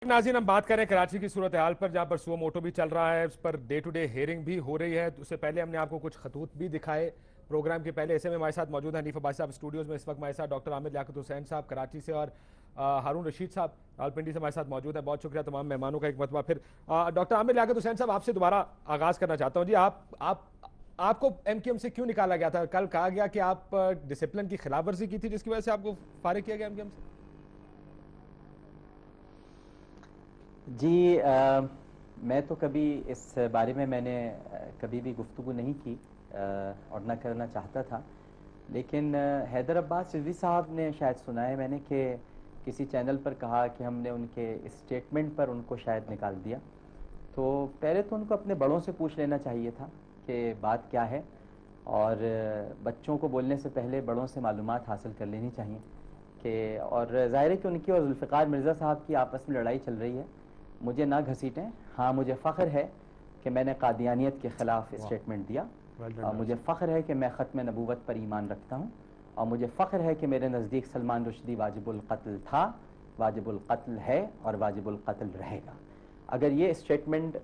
नाज़रीन, हम बात करें कराची की सूरत हाल पर, जहाँ पर सुओ मोटो भी चल रहा है, उस per day to day hearing भी हो रही है। उससे पहले हमने आपको कुछ खतूत भी दिखाए प्रोग्राम के पहले। ऐसे में हमारे साथ मौजूद है हनीफ अब्बासी साहब स्टूडियोज़ में। इस वक्त हमारे साथ डॉक्टर आमिर लियाकत हुसैन साहब कराची से और हारून रशीद साहब रावलपिंडी से हमारे साथ मौजूद है। बहुत शुक्रिया तमाम मेहमानों का एक मरतबा फिर। डॉक्टर आमिर लियाकत हुसैन साहब, आपसे दोबारा आगाज़ करना चाहता हूँ जी। आपको एमक्यूएम से क्यों निकाला गया था? कल कहा गया कि आप डिसिप्लिन की खिलाफ वर्जी की थी, जिसकी वजह से आपको फारिग किया गया एमक्यूएम से। जी मैं तो कभी इस बारे में मैंने कभी भी गुफ्तगू नहीं की और ना करना चाहता था। लेकिन हैदर अब्बास रिजवी साहब ने शायद सुना है मैंने कि किसी चैनल पर कहा कि हमने उनके स्टेटमेंट पर उनको शायद निकाल दिया। तो पहले तो उनको अपने बड़ों से पूछ लेना चाहिए था कि बात क्या है, और बच्चों को बोलने से पहले बड़ों से मालूमात हासिल कर लेनी चाहिए कि, और ज़ाहिर है कि उनकी और जुल्फ़िकार मिर्ज़ा साहब की आपस में लड़ाई चल रही है। मुझे ना घसीटें। हाँ, मुझे फ़ख्र है कि मैंने कादियानियत के ख़िलाफ़ स्टेटमेंट दिया, और मुझे फ़ख्र है कि मैं ख़त्म नबूवत पर ईमान रखता हूँ, और मुझे फ़ख्र है कि मेरे नज़दीक सलमान रुश्दी वाजिबुल क़त्ल था, वाजिबुल क़त्ल है और वाजिबुल क़त्ल रहेगा। अगर ये स्टेटमेंट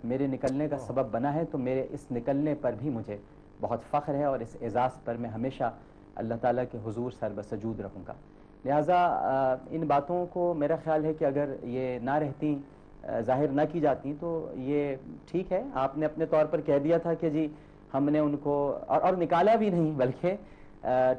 मेरे निकलने का सबब बना है तो मेरे इस निकलने पर भी मुझे बहुत फ़ख्र है, और इस एज़ाज़ पर मैं हमेशा अल्लाह ताला के हुज़ूर सरबसजूद रहूँगा। लिहाजा इन बातों को मेरा ख़्याल है कि अगर ये ना रहती, ज़ाहिर ना की जाती, तो ये ठीक है। आपने अपने तौर पर कह दिया था कि जी हमने उनको और निकाला भी नहीं, बल्कि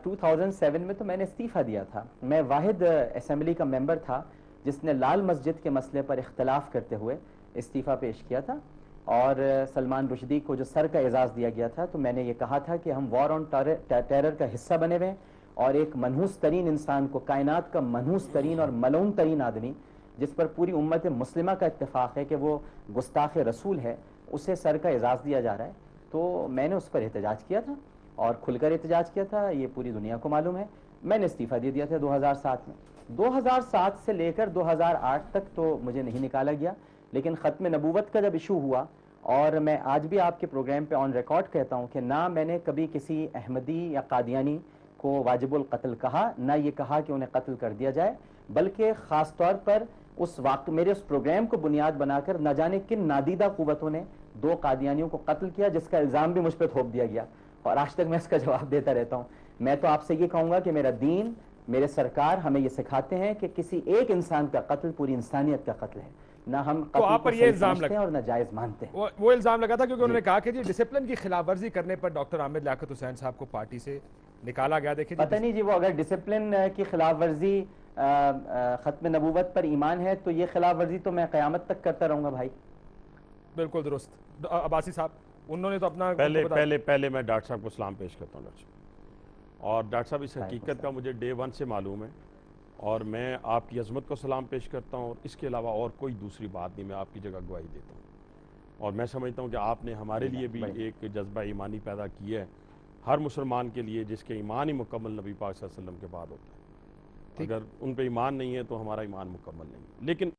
2007 में तो मैंने इस्तीफ़ा दिया था। मैं वाहिद असम्बली का मेंबर था जिसने लाल मस्जिद के मसले पर इख्तलाफ करते हुए इस्तीफ़ा पेश किया था, और सलमान रुश्दी को जो सर का एजाज़ दिया गया था, तो मैंने ये कहा था कि हम वॉर ऑन टेरर का हिस्सा बने हुए हैं, और एक मनहूस तरीन इंसान को, कायनात का मनहूस तरीन और मलून तरीन आदमी, जिस पर पूरी उम्मत मुस्लिमा का इत्तेफाक है कि वो गुस्ताख रसूल है, उसे सर का एजाज़ दिया जा रहा है। तो मैंने उस पर एहतजाज किया था, और खुलकर एहतजाज किया था, ये पूरी दुनिया को मालूम है। मैंने इस्तीफ़ा दे दिया था 2007 में। 2007 से लेकर 2008 तक तो मुझे नहीं निकाला गया, लेकिन ख़त्म नबूवत का जब इशू हुआ, और मैं आज भी आपके प्रोग्राम पे ऑन रिकॉर्ड कहता हूँ कि ना मैंने कभी किसी अहमदी या कादियानी को वाजिबुल क़त्ल कहा, ना ये कहा कि उन्हें कत्ल कर दिया जाए, बल्कि ख़ास तौर पर उस वक्त मेरे उस प्रोग्राम को बुनियाद बनाकर न जाने किन नादीदा कुव्वतों ने 2 कादियानियों को कत्ल किया, जिसका इल्ज़ाम भी मुझ पर थोप दिया गया, और आज तक मैं इसका जवाब देता रहता हूँ। मैं तो आपसे ये कहूँगा कि मेरा दीन, मेरे सरकार हमें ये सिखाते हैं कि किसी एक इंसान का कत्ल पूरी इंसानियत का कत्ल है, ना हम तो कत्ल आप को पर ये सही इल्ज़ाम समझते लग हैं और ना जायज़ मानते हैं। वो इल्ज़ाम लगा था क्योंकि जी उन्होंने कहा कि जी डिसिप्लिन की खिलाफ वर्जी करने पर डॉक्टर आमिर लियाकत हुसैन साहब को पार्टी से निकाला गया। देखिए पता जी, नहीं जी, वो अगर डिसिप्लिन की खिलाफ वर्जी ख़त्म नबूवत पर ईमान है, तो ये खिलाफ वर्जी तो मैं क़यामत तक करता रहूँगा भाई। बिल्कुल दुरुस्त। अब्बासी साहब, उन्होंने तो अपना उनको पहले बता। पहले पहले मैं डॉक्टर साहब को सलाम पेश करता हूँ। डॉक्टर साहब, और डॉक्टर साहब, इस हकीकत का मुझे डे 1 से मालूम है, और मैं आपकी अज़मत को सलाम पेश करता हूँ, और इसके अलावा और कोई दूसरी बात नहीं, मैं आपकी जगह गवाही देता हूँ। और मैं समझता हूँ कि आपने हमारे लिए भी एक जज्बा ईमानी पैदा किया है, हर मुसलमान के लिए, जिसके ईमान ही मुकम्मल नबी पाक सल्लल्लाहु अलैहि वसल्लम के बाद होता है। अगर उन पे ईमान नहीं है तो हमारा ईमान मुकम्मल नहीं है। लेकिन